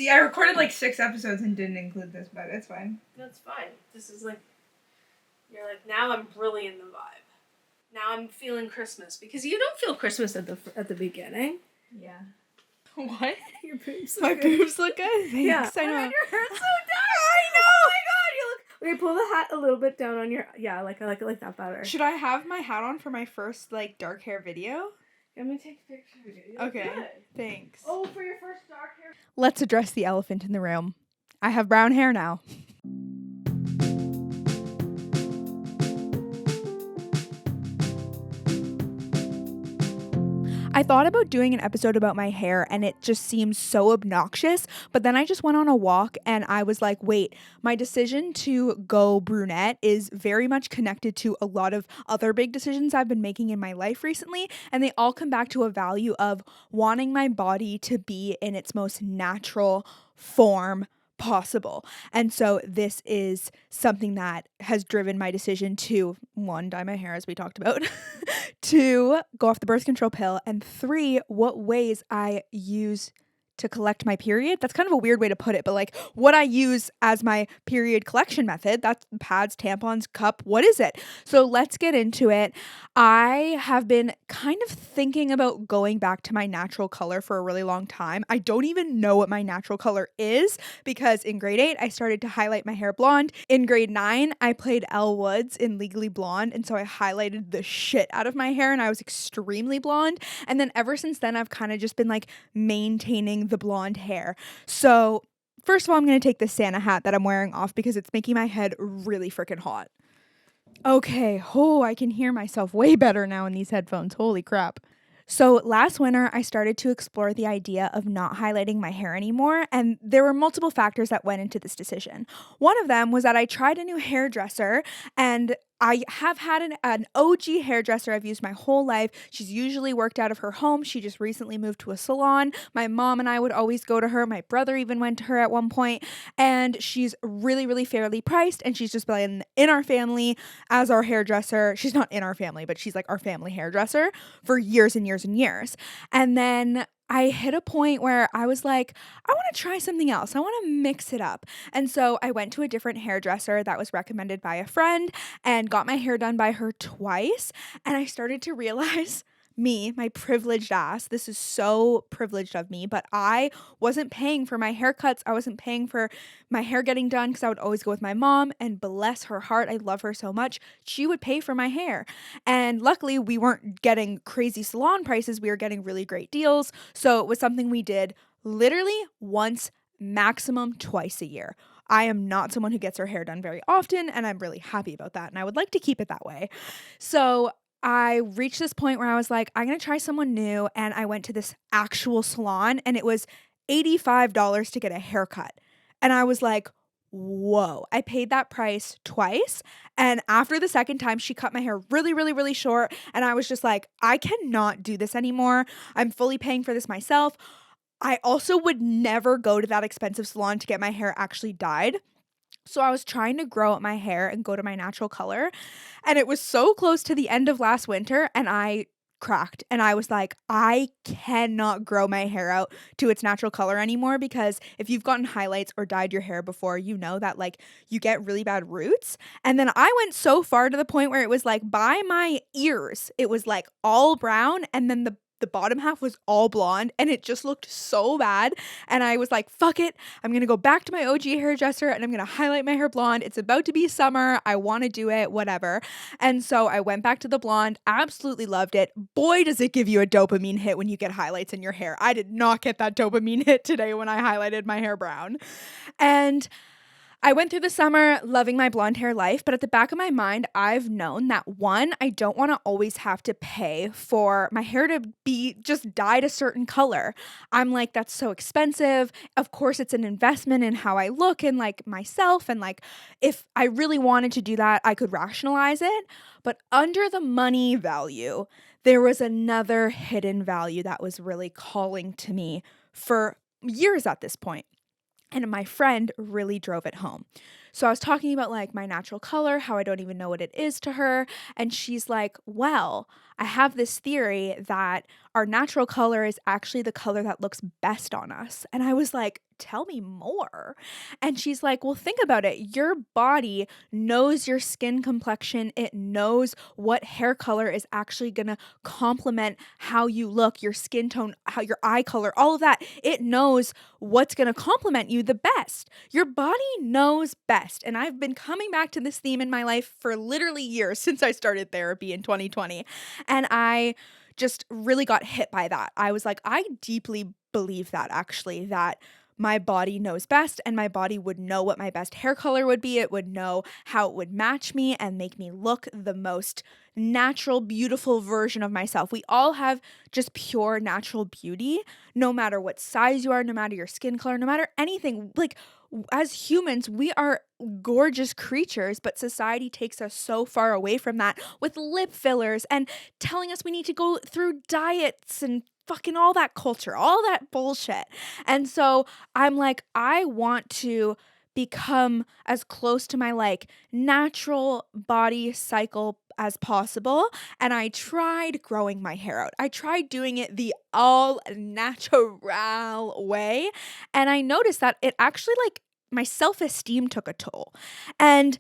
See, I recorded like 6 episodes and didn't include this, but it's fine. That's fine. This is like, you're like, now I'm really in the vibe. Now I'm feeling Christmas, because you don't feel Christmas at the beginning. Yeah. What? Your boobs My boobs look good? Thanks. Yeah. I know. Your hair's so dark. I know. Oh my god, you look. Okay, pull the hat a little bit down on your. Yeah, like I like it like that better. Should I have my hat on for my first like dark hair video? I'm gonna take a picture of you. You look Okay. good. Thanks. Oh, for your first dark hair. Let's address the elephant in the room. I have brown hair now. I thought about doing an episode about my hair and it just seems so obnoxious, but then I just went on a walk and I was like, wait, my decision to go brunette is very much connected to a lot of other big decisions I've been making in my life recently, and they all come back to a value of wanting my body to be in its most natural form possible. And so this is something that has driven my decision to, 1, dye my hair as we talked about, 2, go off the birth control pill, and 3, what ways I use to collect my period. That's kind of a weird way to put it, but like what I use as my period collection method. That's pads, tampons, cup. What is it? So let's get into it. I have been kind of thinking about going back to my natural color for a really long time. I don't even know what my natural color is because in grade 8, I started to highlight my hair blonde. In grade 9, I played Elle Woods in Legally Blonde. And so I highlighted the shit out of my hair and I was extremely blonde. And then ever since then, I've kind of just been like maintaining the blonde hair. So first of all, I'm going to take this Santa hat that I'm wearing off because it's making my head really freaking hot. Okay, I can hear myself way better now in these headphones. Holy crap. So last winter, I started to explore the idea of not highlighting my hair anymore, and there were multiple factors that went into this decision. One of them was that I tried a new hairdresser, and I have had an OG hairdresser I've used my whole life. She's usually worked out of her home. She just recently moved to a salon. My mom and I would always go to her. My brother even went to her at one point, and she's really, really fairly priced, and she's just been in our family as our hairdresser. She's not in our family, but she's like our family hairdresser for years and years and years. And then I hit a point where I was like, I want to try something else. I want to mix it up. And so I went to a different hairdresser that was recommended by a friend and got my hair done by her twice. And I started to realize me, my privileged ass, this is so privileged of me, but I wasn't paying for my haircuts. I wasn't paying for my hair getting done because I would always go with my mom, and bless her heart, I love her so much. She would pay for my hair. And luckily we weren't getting crazy salon prices. We were getting really great deals. So it was something we did literally once, maximum twice a year. I am not someone who gets her hair done very often, and I'm really happy about that. And I would like to keep it that way. So I reached this point where I was like, I'm going to try someone new. And I went to this actual salon and it was $85 to get a haircut. And I was like, whoa, I paid that price twice. And after the second time, she cut my hair really, really, really short. And I was just like, I cannot do this anymore. I'm fully paying for this myself. I also would never go to that expensive salon to get my hair actually dyed. So I was trying to grow out my hair and go to my natural color. And it was so close to the end of last winter and I cracked. And I was like, I cannot grow my hair out to its natural color anymore, because if you've gotten highlights or dyed your hair before, you know that like you get really bad roots. And then I went so far to the point where it was like by my ears, it was like all brown, and then the bottom half was all blonde, and it just looked so bad. And I was like, fuck it. I'm going to go back to my OG hairdresser and I'm going to highlight my hair blonde. It's about to be summer. I want to do it, whatever. And so I went back to the blonde, absolutely loved it. Boy, does it give you a dopamine hit when you get highlights in your hair. I did not get that dopamine hit today when I highlighted my hair brown. And I went through the summer loving my blonde hair life, but at the back of my mind, I've known that 1, I don't want to always have to pay for my hair to be just dyed a certain color. I'm like, that's so expensive. Of course, it's an investment in how I look and like myself. And like, if I really wanted to do that, I could rationalize it. But under the money value, there was another hidden value that was really calling to me for years at this point. And my friend really drove it home. So I was talking about like my natural color, how I don't even know what it is to her. And she's like, well, I have this theory that our natural color is actually the color that looks best on us. And I was like, tell me more. And she's like, well, think about it. Your body knows your skin complexion. It knows what hair color is actually going to complement how you look, your skin tone, how your eye color, all of that. It knows what's going to complement you the best. Your body knows best. And I've been coming back to this theme in my life for literally years since I started therapy in 2020. And I just really got hit by that. I was like, I deeply believe that actually, that my body knows best and my body would know what my best hair color would be. It would know how it would match me and make me look the most natural, beautiful version of myself. We all have just pure natural beauty, no matter what size you are, no matter your skin color, no matter anything. Like, as humans, we are gorgeous creatures, but society takes us so far away from that with lip fillers and telling us we need to go through diets and fucking all that culture, all that bullshit. And so I'm like, I want to become as close to my like natural body cycle as possible. And I tried growing my hair out. I tried doing it the all natural way. And I noticed that it actually like my self-esteem took a toll. And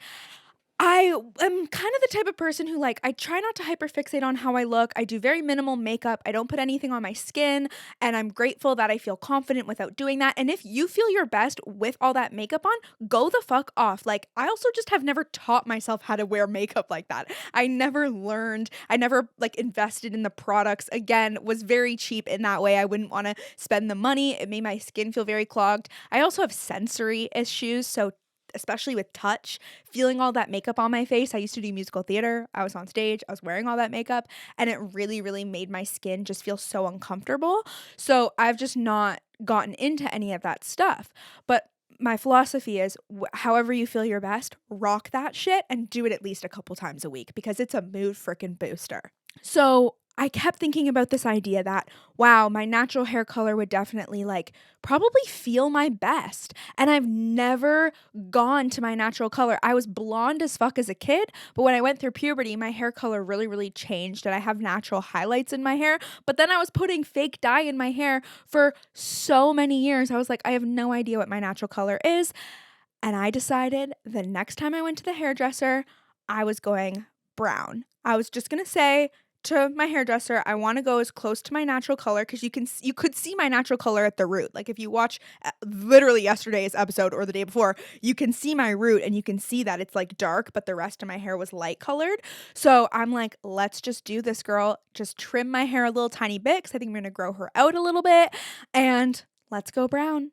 I am kind of the type of person who like I try not to hyperfixate on how I look. I do very minimal makeup. I don't put anything on my skin, and I'm grateful that I feel confident without doing that. And if you feel your best with all that makeup on, go the fuck off. Like I also just have never taught myself how to wear makeup like that. I never learned. I never like invested in the products. Again, was very cheap in that way. I wouldn't want to spend the money. It made my skin feel very clogged. I also have sensory issues, so especially with touch, feeling all that makeup on my face. I used to do musical theater. I was on stage. I was wearing all that makeup, and it really, really made my skin just feel so uncomfortable. So I've just not gotten into any of that stuff. But my philosophy is however you feel your best, rock that shit and do it at least a couple times a week because it's a mood freaking booster. So I kept thinking about this idea that, wow, my natural hair color would definitely like probably feel my best. And I've never gone to my natural color. I was blonde as fuck as a kid, but when I went through puberty, my hair color really, really changed and I have natural highlights in my hair. But then I was putting fake dye in my hair for so many years. I was like, I have no idea what my natural color is. And I decided the next time I went to the hairdresser, I was going brown. I was just going to say to my hairdresser, I want to go as close to my natural color because you could see my natural color at the root. Like if you watch literally yesterday's episode or the day before, you can see my root and you can see that it's like dark, but the rest of my hair was light colored. So I'm like, let's just do this, girl. Just trim my hair a little tiny bit because I think I'm going to grow her out a little bit and let's go brown.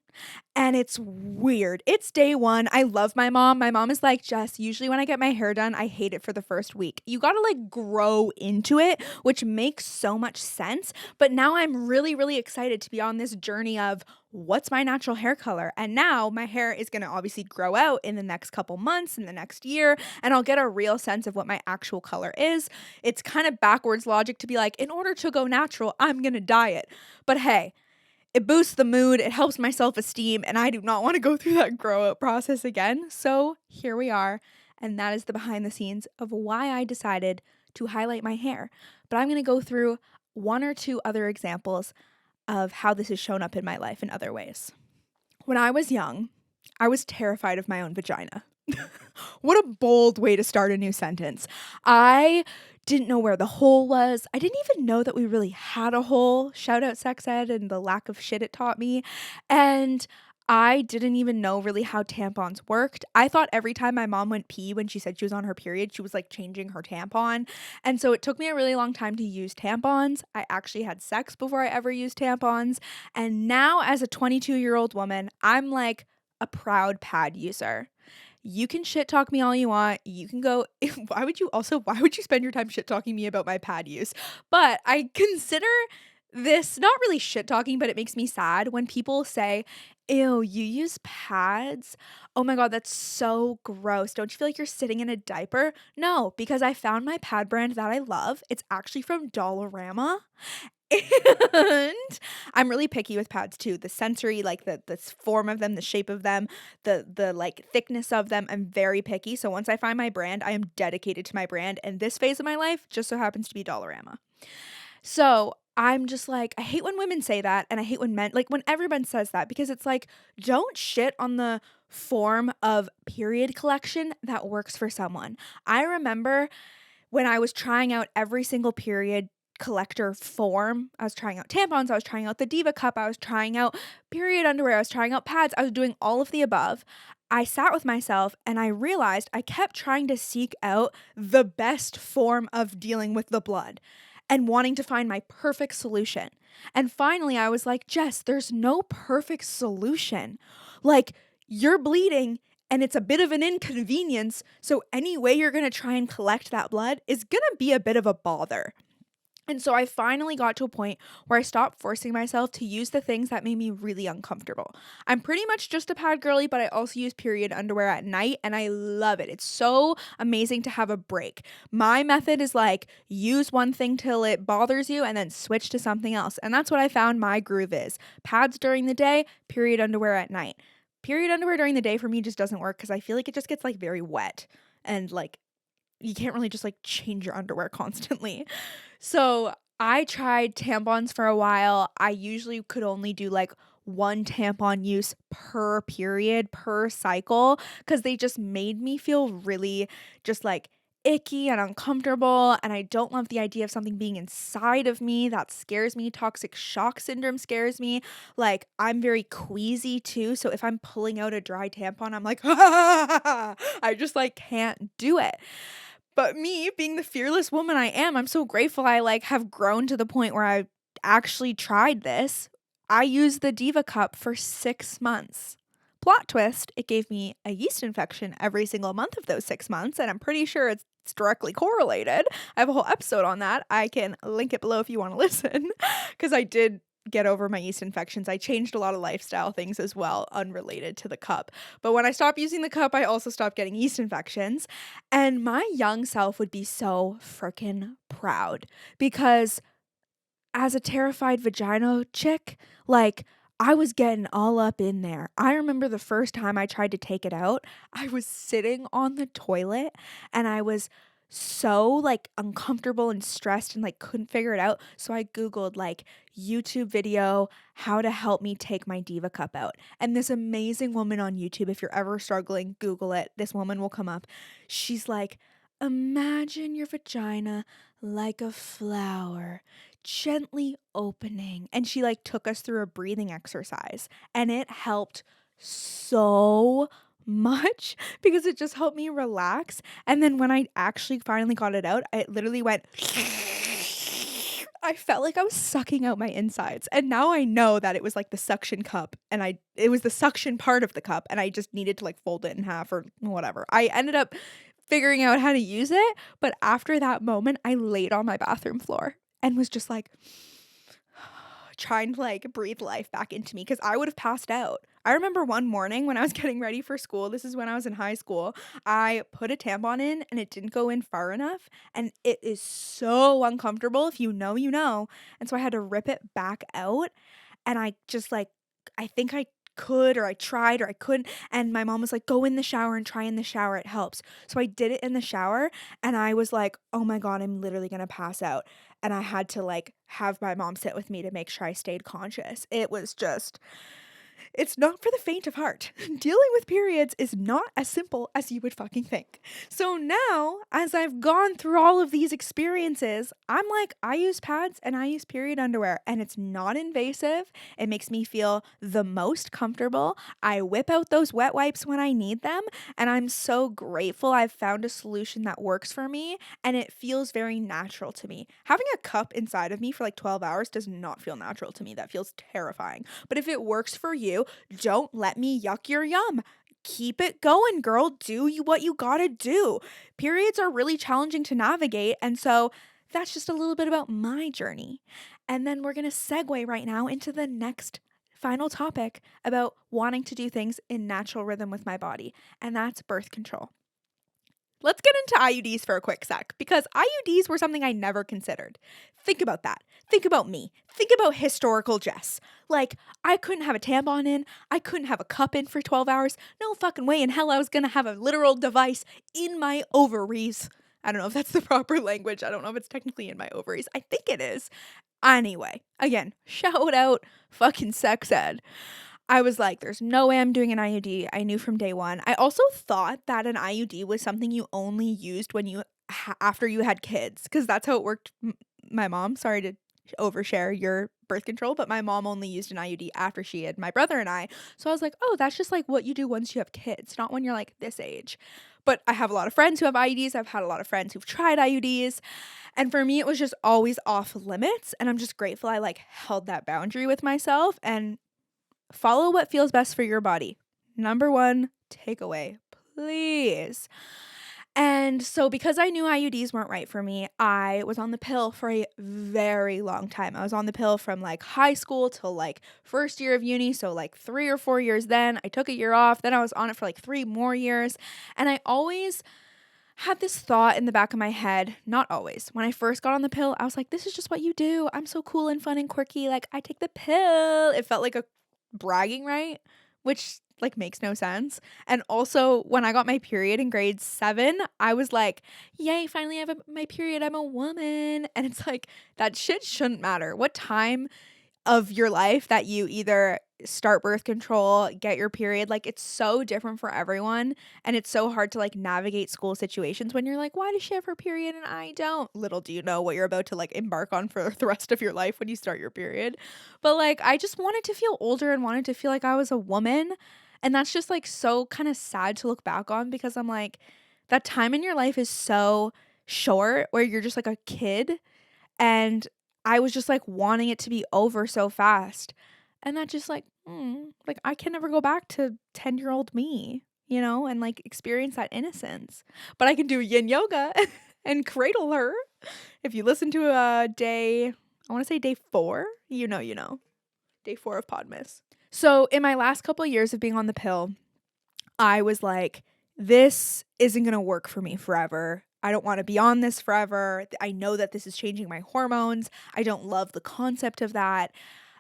And it's weird. It's day one. I love my mom. My mom is like, Jess, usually when I get my hair done, I hate it for the first week. You got to like grow into it, which makes so much sense. But now I'm really, really excited to be on this journey of what's my natural hair color. And now my hair is going to obviously grow out in the next couple months, in the next year, and I'll get a real sense of what my actual color is. It's kind of backwards logic to be like, in order to go natural, I'm going to dye it. But hey, it boosts the mood, it helps my self-esteem, and I do not want to go through that grow up process again. So here we are, and that is the behind the scenes of why I decided to highlight my hair. But I'm going to go through one or two other examples of how this has shown up in my life in other ways. When I was young, I was terrified of my own vagina. What a bold way to start a new sentence. I didn't know where the hole was. I didn't even know that we really had a hole. Shout out sex ed and the lack of shit it taught me. And I didn't even know really how tampons worked. I thought every time my mom went pee when she said she was on her period, she was like changing her tampon. And so it took me a really long time to use tampons. I actually had sex before I ever used tampons. And now as a 22-year-old woman, I'm like a proud pad user. You can shit talk me all you want. You can go, why would you spend your time shit talking me about my pad use? But I consider this not really shit talking, but it makes me sad when people say, ew, you use pads? Oh my God, that's so gross. Don't you feel like you're sitting in a diaper? No, because I found my pad brand that I love. It's actually from Dollarama. And I'm really picky with pads too. The sensory, like the form of them, the shape of them, the like thickness of them, I'm very picky. So once I find my brand, I am dedicated to my brand. And this phase of my life just so happens to be Dollarama. So I'm just like, I hate when women say that, and I hate when men, like, when everyone says that, because it's like, don't shit on the form of period collection that works for someone. I remember when I was trying out every single period collector form. I was trying out tampons, I was trying out the Diva cup, I was trying out period underwear, I was trying out pads, I was doing all of the above. I sat with myself and I realized I kept trying to seek out the best form of dealing with the blood and wanting to find my perfect solution. And finally, I was like, Jess, there's no perfect solution. Like, you're bleeding and it's a bit of an inconvenience. So, any way you're going to try and collect that blood is going to be a bit of a bother. And so I finally got to a point where I stopped forcing myself to use the things that made me really uncomfortable. I'm pretty much just a pad girly, but I also use period underwear at night and I love it. It's so amazing to have a break. My method is like use one thing till it bothers you and then switch to something else. And that's what I found my groove is. Pads during the day, period underwear at night. Period underwear during the day for me just doesn't work because I feel like it just gets like very wet and like you can't really just like change your underwear constantly. So I tried tampons for a while. I usually could only do like one tampon use per period, per cycle, because they just made me feel really just like icky and uncomfortable. And I don't love the idea of something being inside of me. That scares me. Toxic shock syndrome scares me. Like, I'm very queasy too. So if I'm pulling out a dry tampon, I'm like, I just like can't do it. But me being the fearless woman I am, I'm so grateful I like have grown to the point where I actually tried this. I used the Diva cup for 6 months. Plot twist, it gave me a yeast infection every single month of those 6 months, and I'm pretty sure it's directly correlated. I have a whole episode on that. I can link it below if you want to listen because I did get over my yeast infections. I changed a lot of lifestyle things as well, unrelated to the cup. But when I stopped using the cup, I also stopped getting yeast infections. And my young self would be so freaking proud because as a terrified vagina chick, like I was getting all up in there. I remember the first time I tried to take it out, I was sitting on the toilet and I was so like uncomfortable and stressed and like couldn't figure it out. So I Googled like YouTube video, how to help me take my Diva cup out. And this amazing woman on YouTube, if you're ever struggling, Google it. This woman will come up. She's like, imagine your vagina like a flower gently opening. And she like took us through a breathing exercise and it helped so much because it just helped me relax. And then when I actually finally got it out, it literally went I felt like I was sucking out my insides. And now I know that it was like the suction cup and it was the suction part of the cup and I just needed to like fold it in half or whatever. I ended up figuring out how to use it, but after that moment I laid on my bathroom floor and was just like trying to like breathe life back into me because I would have passed out. I remember one morning when I was getting ready for school, this is when I was in high school, I put a tampon in and it didn't go in far enough and it is so uncomfortable. If you know, you know. And so I had to rip it back out and I just like, I think I could or I tried or I couldn't. And my mom was like, go in the shower and try in the shower. It helps. So I did it in the shower and I was like, oh my God, I'm literally going to pass out. And I had to like have my mom sit with me to make sure I stayed conscious. It was just it's not for the faint of heart. Dealing with periods is not as simple as you would fucking think. So now, as I've gone through all of these experiences, I'm like, I use pads and I use period underwear, and it's not invasive. It makes me feel the most comfortable. I whip out those wet wipes when I need them, and I'm so grateful I've found a solution that works for me, and it feels very natural to me. Having a cup inside of me for like 12 hours does not feel natural to me. That feels terrifying. But if it works for you, don't let me yuck your yum. Keep it going, girl. Do what you gotta do. Periods are really challenging to navigate, and so that's just a little bit about my journey. And then we're gonna segue right now into the next final topic about wanting to do things in natural rhythm with my body, and that's birth control. Let's get into IUDs for a quick sec because IUDs were something I never considered. Think about that. Think about me. Think about historical Jess. Like, I couldn't have a tampon in. I couldn't have a cup in for 12 hours. No fucking way in hell I was going to have a literal device in my ovaries. I don't know if that's the proper language. I don't know if it's technically in my ovaries. I think it is. Anyway, again, shout out fucking sex ed. I was like, there's no way I'm doing an IUD. I knew from day one. I also thought that an IUD was something you only used when you after you had kids, because that's how it worked. My mom, sorry to overshare your birth control, but my mom only used an IUD after she had my brother and I. So I was like, oh, that's just like what you do once you have kids, not when you're like this age. But I have a lot of friends who have IUDs. I've had a lot of friends who've tried IUDs. And for me, it was just always off limits. And I'm just grateful I like held that boundary with myself and follow what feels best for your body. Number one takeaway, please. And so, because I knew IUDs weren't right for me, I was on the pill for a very long time. I was on the pill from like high school till like first year of uni. So, like 3 or 4 years then. I took a year off. Then I was on it for like 3 more years. And I always had this thought in the back of my head, not always. When I first got on the pill, I was like, this is just what you do. I'm so cool and fun and quirky. Like, I take the pill. It felt like a bragging right, which like makes no sense. And also, when I got my period in grade 7, I was like, yay, finally I have my period. I'm a woman. And it's like, that shit shouldn't matter. What time of your life that you either start birth control, get your period, like it's so different for everyone, and it's so hard to like navigate school situations when you're like, why does she have her period and I don't? Little do you know what you're about to like embark on for the rest of your life when you start your period. But like I just wanted to feel older and wanted to feel like I was a woman, and that's just like so kind of sad to look back on, because I'm like, that time in your life is so short where you're just like a kid, and I was just like wanting it to be over so fast. And that just like, like I can never go back to 10-year-old me, and like experience that innocence. But I can do yin yoga and cradle her. If you listen to I want to say day 4, you know, day 4 of Podmas. So in my last couple of years of being on the pill, I was like, this isn't going to work for me forever. I don't want to be on this forever. I know that this is changing my hormones. I don't love the concept of that.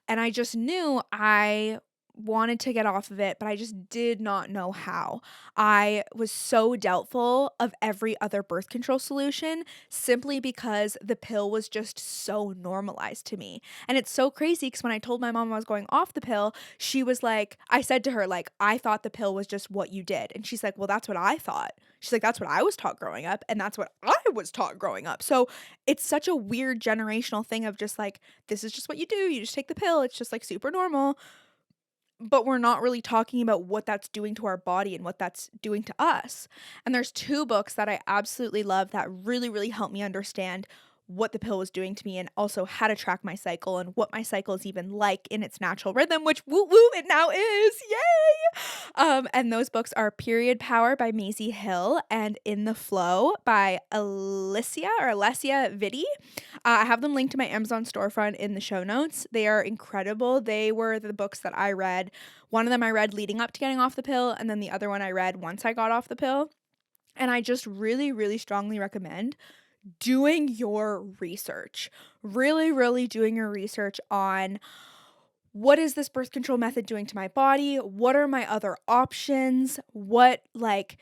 And I just knew I wanted to get off of it, but I just did not know how. I was so doubtful of every other birth control solution simply because the pill was just so normalized to me. And it's so crazy because when I told my mom I was going off the pill, she was like, I said to her, like, I thought the pill was just what you did. And she's like, well, that's what I thought. She's like, that's what I was taught growing up. And that's what I was taught growing up. So it's such a weird generational thing of just like, this is just what you do. You just take the pill. It's just like super normal. But we're not really talking about what that's doing to our body and what that's doing to us. And there's 2 books that I absolutely love that really, really helped me understand what the pill was doing to me, and also how to track my cycle and what my cycle is even like in its natural rhythm, which woo woo it now is. Yay! And those books are Period Power by Maisie Hill and In the Flow by Alessia Vitti. I have them linked to my Amazon storefront in the show notes. They are incredible. They were the books that I read. One of them I read leading up to getting off the pill, and then the other one I read once I got off the pill. And I just really, really strongly recommend doing your research. Really, really doing your research on what is this birth control method doing to my body? What are my other options? What, like,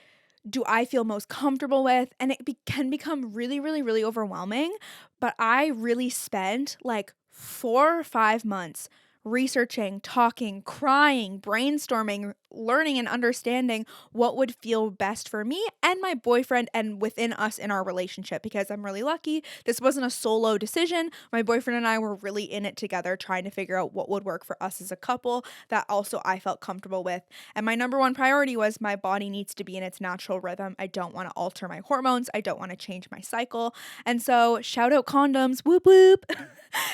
do I feel most comfortable with? And it can become really, really, really overwhelming. But I really spent like 4 or 5 months researching, talking, crying, brainstorming, learning and understanding what would feel best for me and my boyfriend and within us in our relationship, because I'm really lucky. This wasn't a solo decision. My boyfriend and I were really in it together, trying to figure out what would work for us as a couple that also I felt comfortable with. And my number one priority was my body needs to be in its natural rhythm. I don't want to alter my hormones. I don't want to change my cycle. And so shout out condoms, whoop whoop.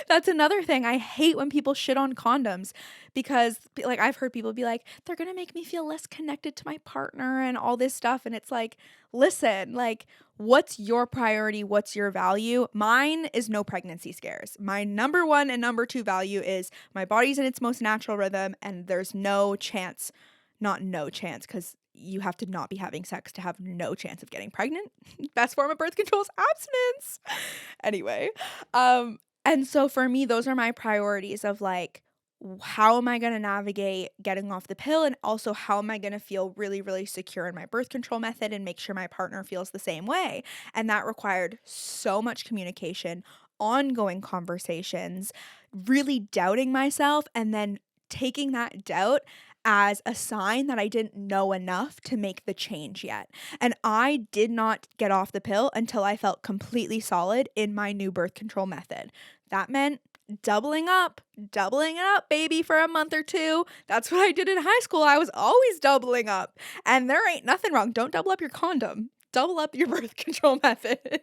That's another thing. I hate when people shit on condoms, because like I've heard people be like, they're going to make me feel less connected to my partner and all this stuff. And it's like, listen, like, what's your priority? What's your value? Mine is no pregnancy scares. My number 1 and number 2 value is my body's in its most natural rhythm, and there's no chance, not no chance, because you have to not be having sex to have no chance of getting pregnant. Best form of birth control is abstinence. Anyway, and so for me, those are my priorities of like, how am I going to navigate getting off the pill? And also, how am I going to feel really, really secure in my birth control method and make sure my partner feels the same way? And that required so much communication ongoing conversations, really doubting myself, and then taking that doubt as a sign that I didn't know enough to make the change yet. And I did not get off the pill until I felt completely solid in my new birth control method. That meant doubling up, baby, for a month or two. That's what I did in high school. I was always doubling up. And there ain't nothing wrong. Don't double up your condom, double up your birth control method.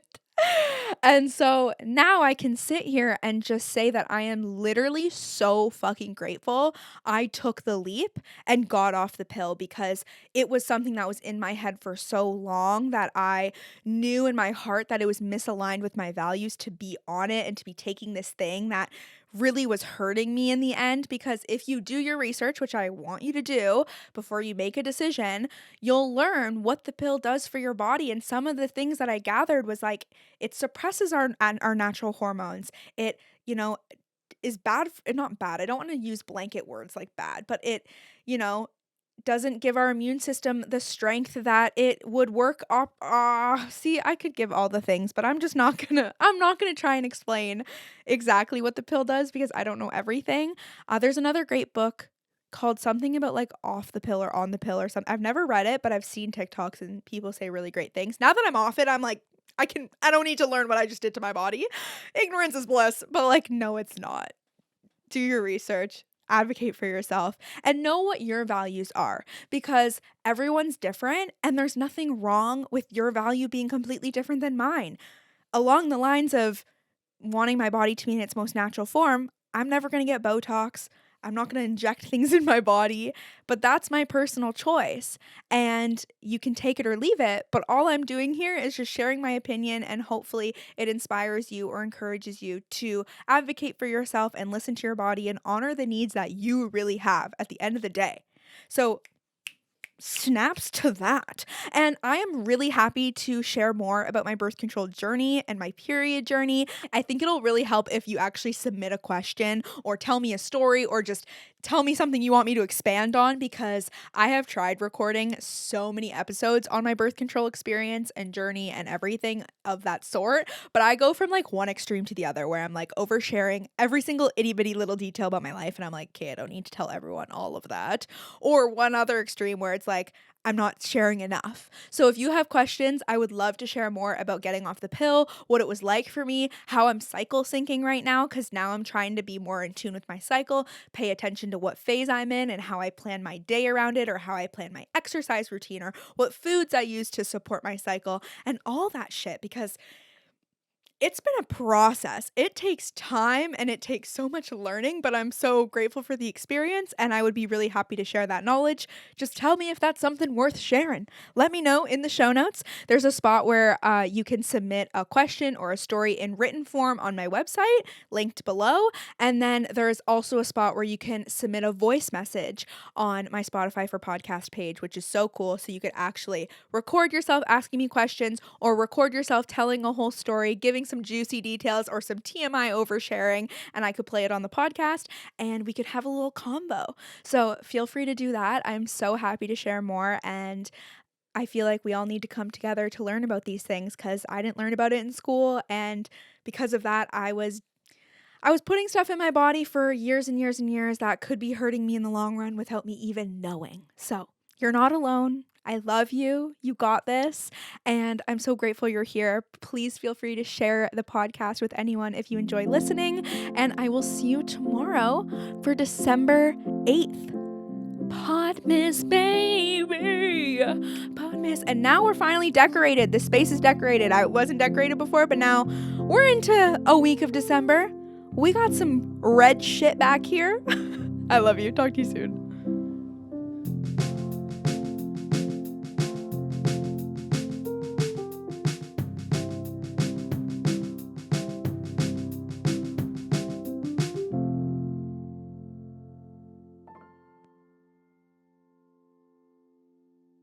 And so now I can sit here and just say that I am literally so fucking grateful I took the leap and got off the pill, because it was something that was in my head for so long that I knew in my heart that it was misaligned with my values to be on it and to be taking this thing that really was hurting me in the end. Because if you do your research, which I want you to do before you make a decision, you'll learn what the pill does for your body. And some of the things that I gathered was like, it suppresses our natural hormones. It, is bad, not bad. I don't want to use blanket words like bad, but it, doesn't give our immune system the strength that it would work up. See, I could give all the things, but I'm not gonna try and explain exactly what the pill does because I don't know everything. There's another great book called something about like off the pill or on the pill or something. I've never read it, but I've seen TikToks and people say really great things. Now that I'm off it, I'm like, I don't need to learn what I just did to my body. Ignorance is bliss, but like, no, it's not. Do your research, advocate for yourself, and know what your values are, because everyone's different and there's nothing wrong with your value being completely different than mine. Along the lines of wanting my body to be in its most natural form, I'm never going to get Botox. I'm not going to inject things in my body, but that's my personal choice. And you can take it or leave it. But all I'm doing here is just sharing my opinion, and hopefully it inspires you or encourages you to advocate for yourself and listen to your body and honor the needs that you really have at the end of the day. So snaps to that. And I am really happy to share more about my birth control journey and my period journey. I think it'll really help if you actually submit a question or tell me a story or just tell me something you want me to expand on, because I have tried recording so many episodes on my birth control experience and journey and everything of that sort, but I go from like one extreme to the other where I'm like oversharing every single itty bitty little detail about my life and I'm like, okay, I don't need to tell everyone all of that. Or one other extreme where it's like, I'm not sharing enough. So if you have questions, I would love to share more about getting off the pill, what it was like for me, how I'm cycle syncing right now, because now I'm trying to be more in tune with my cycle, pay attention to what phase I'm in and how I plan my day around it, or how I plan my exercise routine, or what foods I use to support my cycle and all that shit, because it's been a process. It takes time and it takes so much learning, but I'm so grateful for the experience and I would be really happy to share that knowledge. Just tell me if that's something worth sharing. Let me know in the show notes. There's a spot where you can submit a question or a story in written form on my website, linked below. And then there's also a spot where you can submit a voice message on my Spotify for Podcast page, which is so cool. So you could actually record yourself asking me questions or record yourself telling a whole story, giving some juicy details or some TMI oversharing, and I could play it on the podcast and we could have a little combo. So feel free to do that. I'm so happy to share more, and I feel like we all need to come together to learn about these things, because I didn't learn about it in school, and because of that I was putting stuff in my body for years and years and years that could be hurting me in the long run without me even knowing. So you're not alone. I love you. You got this. And I'm so grateful you're here. Please feel free to share the podcast with anyone if you enjoy listening. And I will see you tomorrow for December 8th. Podmas, baby. Podmas. And now we're finally decorated. The space is decorated. I wasn't decorated before, but now we're into a week of December. We got some red shit back here. I love you. Talk to you soon.